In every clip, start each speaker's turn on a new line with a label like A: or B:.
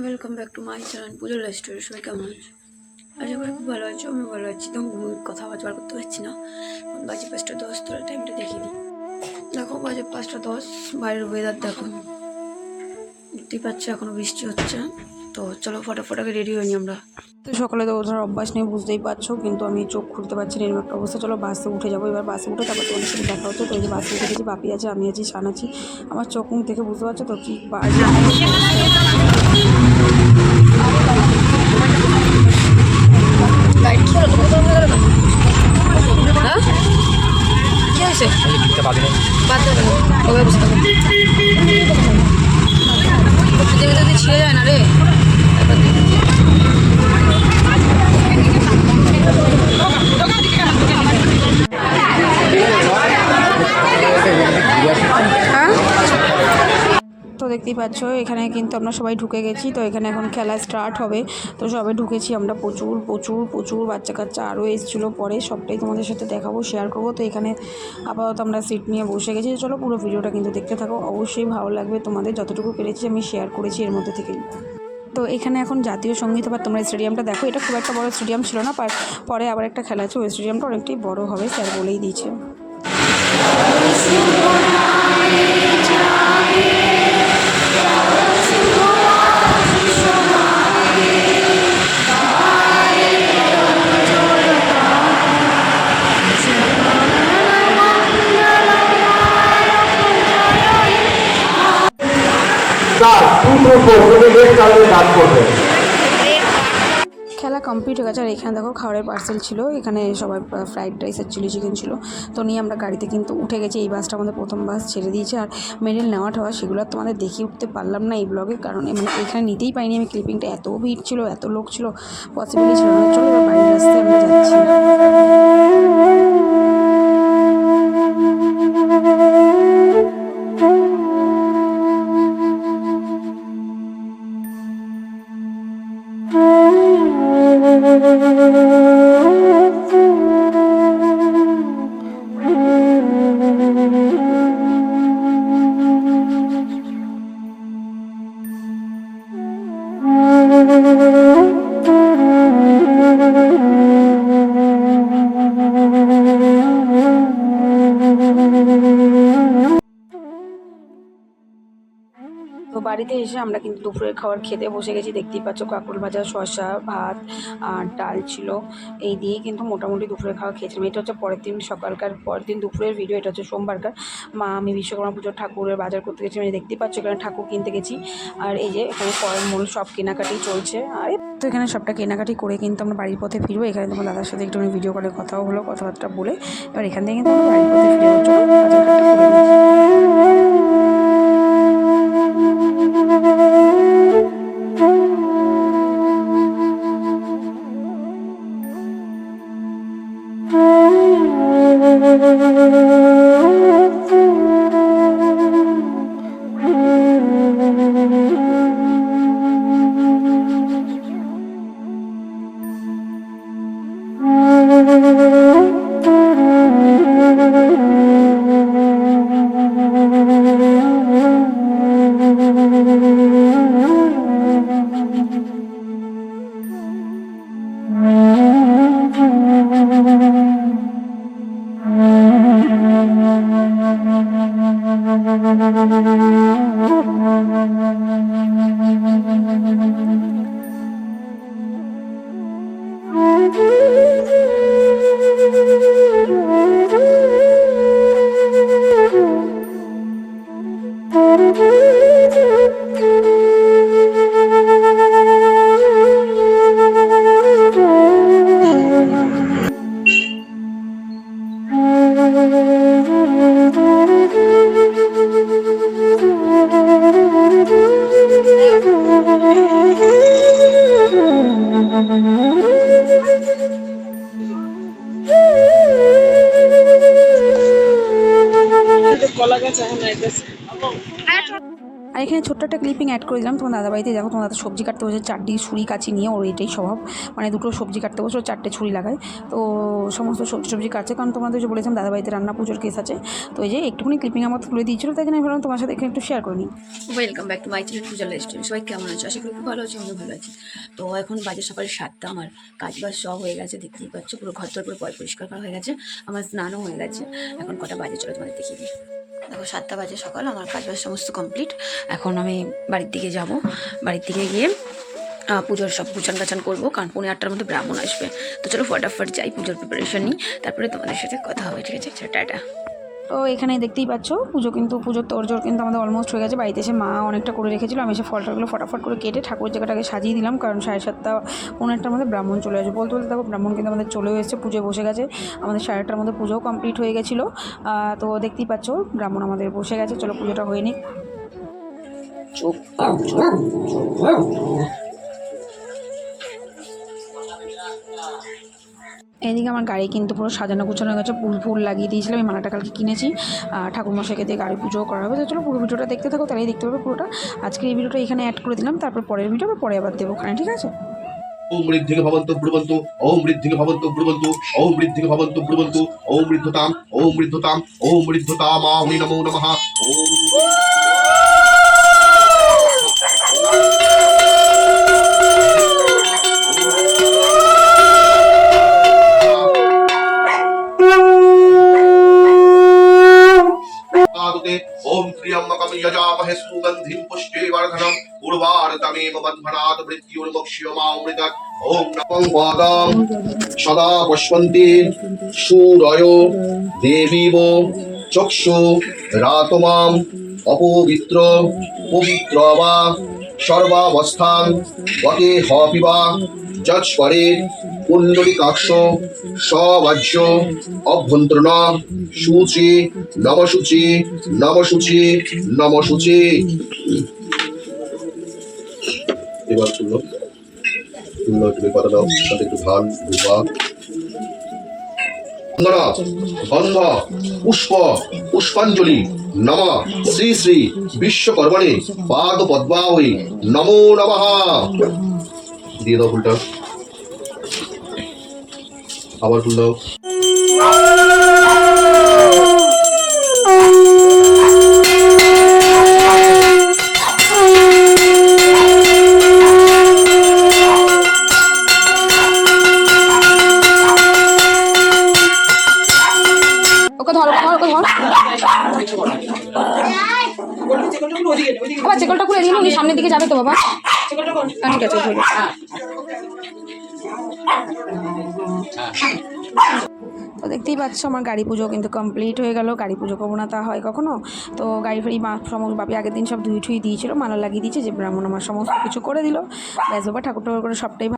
A: Welcome back to my channel পুজোর lifestyle. সবাই কেমন আছো? আশা করি খুব ভালো আছো। আমি ভালো আছি। তখন কথা বার করতে পারছি না। বাজে 5:10। তোরা টাইমটা দেখিয়ে দিই। দেখো বাজে 5:10। বাইরের ওয়েদার দেখো, দেখতেই পাচ্ছ এখনো বৃষ্টি হচ্ছে। তো চলো ফটাফট আগে রেডি হইনি আমরা। তো সকালে তো ওঠার অভ্যাস নেই, বুঝতেই পারছো, কিন্তু আমি চোখ খুলতে পারছি না এরকম একটা অবস্থা। চলো বাসে উঠে যাবো এবার। বাসে উঠে তারপর তোমাদের সাথে দেখা হচ্ছে। তো এই যে বাসে উঠে গেছি, বাপি আছে, আমি আছি, শান আছি। আমার চোখ মুখ থেকে বুঝতে পারছো তো কি বাজে। ছিঁড়ে যায় না রে। তো দেখতেই পাচ্ছ এখানে কিন্তু আমরা সবাই ঢুকে গেছি। তো এখানে এখন খেলা স্টার্ট হবে। তো সবাই ঢুকেছি আমরা, প্রচুর প্রচুর প্রচুর বাচ্চা কাচ্চা আরও এসেছিলো। পরে সবটাই তোমাদের সাথে দেখাবো, শেয়ার করবো। তো এখানে আপাতত আমরা সিট নিয়ে বসে গেছি। চলো পুরো ভিডিওটা কিন্তু দেখতে থাকো, অবশ্যই ভালো লাগবে তোমাদের। যতটুকু পেরেছি আমি শেয়ার করেছি এর মধ্যে থেকেই। তো এখানে এখন জাতীয় সঙ্গীত, আবার তোমরা স্টেডিয়ামটা দেখো, এটা খুব একটা বড় স্টেডিয়াম ছিল না। পরে আবার একটা খেলা আছে, ওই স্টেডিয়ামটা অনেকটাই বড় হবে, স্যার বলেই দিয়েছে। খেলা কমপ্লিট হয়ে গেছে। আর এখানে দেখো খাবারের পার্সেল ছিল, এখানে সবাই ফ্রাইড রাইস আর চিলি চিকেন ছিল। তো নিয়ে আমরা গাড়িতে কিন্তু উঠে গেছি। এই বাসটা আমাদের প্রথম বাস ছেড়ে দিয়েছে। আর মেডেল নেওয়া ঠাওয়া সেগুলো আর তোমাদের দেখিয়ে উঠতে পারলাম না এই ব্লগে, কারণ মানে এখানে নিতেই পাইনি আমি ক্লিপিংটা। এত ভিড় ছিল, এত লোক ছিল, পসিবলই ছিল না। চলো এবার বাড়ির রাস্তায় আমরা যাচ্ছি। তো বাড়িতে এসে আমরা কিন্তু দুপুরের খাবার খেতে বসে গেছি। দেখতেই পাচ্ছ কাঁকরোল ভাজা, শসা, ভাত আর ডাল ছিল। এই দিয়ে কিন্তু মোটামুটি দুপুরের খাওয়া খেয়েছিলাম। এটা হচ্ছে পরের দিন সকালকার, পরের দিন দুপুরের ভিডিও। এটা হচ্ছে সোমবারকার। আমি বিশ্বকর্মা পুজোর ঠাকুরের বাজার করতে গেছি। মানে দেখতেই পাচ্ছ এখানে ঠাকুর কিনতে গেছি। আর এই যে এখানে ফলমূল সব কেনাকাটি চলছে। আর তো এখানে সবটা কেনাকাটি করে কিন্তু আমরা বাড়ির পথে ফিরবো। এখানে তোমার দাদার সাথে একটু ভিডিও কলে কথাও হলো, কথাবার্তা বলে এবার এখান থেকে কিন্তু আমরা বাড়ির পথে ফিরে চলো বাজারঘাটটা করে কলা গাছ এখন
B: আর এখানে ছোট্ট একটা ক্লিপিং অ্যাড করে দিলাম তোমার দাদাবাড়িতে। দেখো তোমার দাদা সবজি কাটতে বসে, চারটি ছুরি কাচি নিয়ে, ওর এটাই স্বভাব, মানে দুটো সবজি কাটতে বসে ও 4টে ছুরি লাগায়। তো সমস্ত সবজি কাটছে, কারণ তোমাদের যে বলেছিলাম দাদাবাড়িতে রান্না পুজোর কেস আছে। তো এই যে একটুখানি ক্লিপিং আমার তুলে দিয়েছিল, তাই জন্য আমি ভাবলাম তোমার সাথে এখানে একটু শেয়ার করে নিই।
A: Welcome back to my channel পূজার লাইফস্টাইল। সবাই কেমন আছো? আশা করি খুব ভালো আছো, আমিও ভালো আছি। তো এখন বাজে সকাল 7টা, আমার কাজ বাজ সব হয়ে গেছে, দেখতেই পাচ্ছ পুরো ঘর তোর পুরো পরিষ্কার করা হয়ে গেছে, আমার স্নানও হয়ে গেছে। এখন কটা বাজে চলো তোমাদের দেখিয়ে দিই। দেখো 7টা বাজে সকাল, আমার কাজ বাজ সমস্ত কমপ্লিট। এখন আমি বাড়ির দিকে যাব, বাড়ির দিকে গিয়ে পুজোর সব গুছান গাছান করবো, কারণ 8:30-র মধ্যে ব্রাহ্মণ আসবে। তো চলো ফটাফট যাই, পুজোর প্রিপারেশন নিই, তারপরে তোমাদের সাথে কথা হবে, ঠিক আছে? টাটা।
B: তো এখানে দেখতেই পাচ্ছ পুজোর তোড়জোড় কিন্তু আমাদের অলমোস্ট হয়ে গেছে। বাড়িতে এসে মা অনেকটা করে রেখেছিল, আমি এসে ফলটাগুলো ফটাফট করে কেটে ঠাকুর জায়গাটাকে সাজিয়ে দিলাম, কারণ 7:30 পৌনে 8টার মধ্যে ব্রাহ্মণ চলে আসবে। বলতে বলতে দেখো ব্রাহ্মণ কিন্তু আমাদের চলেও এসেছে, পুজোয় বসে গেছে। আমাদের 8:30টার মধ্যে পুজোও কমপ্লিট হয়ে গেছিলো। তো দেখতেই পাচ্ছ ব্রাহ্মণ আমাদের বসে গেছে। চলো পুজোটা হয়ে নিক। এদিকে আমার গাড়ি কিন্তু পুরো সাজানো গুছানো হয়ে গেছে, ফুল লাগিয়ে দিয়েছিলাম, আমি মালাটা কালকে কিনেছি। ঠাকুরমশাইকে দিয়ে গাড়ি পুজোও করা হবে। তো চলো পুরো ভিডিওটা দেখতে থাকো, তাহলেই দেখতে পাবে পুরোটা। আজকে এই ভিডিওটা এখানে অ্যাড করে দিলাম, তারপর পরের ভিডিও পরে আবার দেবো ওখানে, ঠিক আছে?
C: ওম বৃদ্ধিকে ভবন্তু ব্রুবন্তু, ওম বৃদ্ধিকে ভবন্তু ব্রুবন্তু, ওম বৃদ্ধিকে ভবন্তু ব্রুবন্তু, ওম বৃদ্ধতাম, ওম বৃদ্ধতাম, ওম বৃদ্ধতামাহুনি নমো নমঃ। ওম ओम त्र्यंबकं यजामहे सुगंधिं पुष्टिवर्धनम् उर्वारुकमेव बध्नात् मृत्युर्मुक्ष्यमामृतात्। ओम नमः पादं सदा पश्यन्ति सूरयो देवीव चक्षु रातमाम अपवित्र पवित्र वा सर्वावस्थां वके हपिवा যৎপরে কুণ্ডলিকাক্ষ সবাজ্য অভ্যন্তরণ সূচি নমসূচি নমসূচি নমসূচি। এবার খুললো একটু কথা দাও, সাথে একটু ধান ধূপা গন্ধ পুষ্প পুষ্পাঞ্জলি নম শ্রী শ্রী বিশ্বকর্মণে পাদ পদ্মাবৈ নমো নমঃ। দিয়ে দাও ফুলটা, আবার ফুল দাও।
B: ওকে ধর, ওকে ধর। বাবা চেকলটা খুলে দিন, উনি সামনের দিকে যাবে তো বাবা। ঠিক আছে। তো দেখতেই পাচ্ছ আমার গাড়ি পুজো কিন্তু কমপ্লিট হয়ে গেল। গাড়ি পুজো করবো না তা হয় কখনো? তো গাড়ি ফাড়ি সমস্ত বাপি আগের দিন সব ধুই ঠুই দিয়েছিল, মালা লাগিয়ে দিয়েছে, যে ব্রাহ্মণ আমার সমস্ত কিছু করে দিল। ব্যাস বাবা ঠাকুর ঠাকুর করে সবটাই।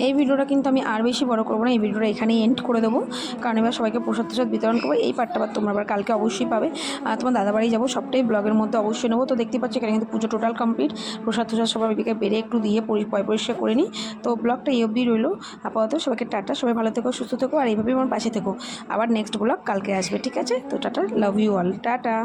B: এই ভিডিওটা কিন্তু আমি আর বেশি বড় করবো না, এই ভিডিওটা এখানেই এন্ড করে দেবো, কারণ এবার সবাইকে প্রসাদ প্রসাদ বিতরণ করবো। এই পার্টটা আবার তোমরা আবার কালকে অবশ্যই পাবে। আর তোমার দাদাবাড়ি যাবো, সবটাই ব্লগের মধ্যে অবশ্যই নেবো। তো দেখতে পাচ্ছি এখানে কিন্তু পুজো টোটাল কমপ্লিট। প্রসাদ টসাদ সবাই বিকে বেড়ে একটু দিয়ে পরিষ্কার করে নিই। তো ব্লগটা এই অবধি রইলো। আপাতত সবাইকে টাটা, সবাই ভালো থেকো, সুস্থ থেকো, আর এইভাবেই আমার পাশে থেকো। আবার নেক্সট ব্লগ কালকে আসবে, ঠিক আছে? তো টাটা, লাভ ইউ অল, টাটা।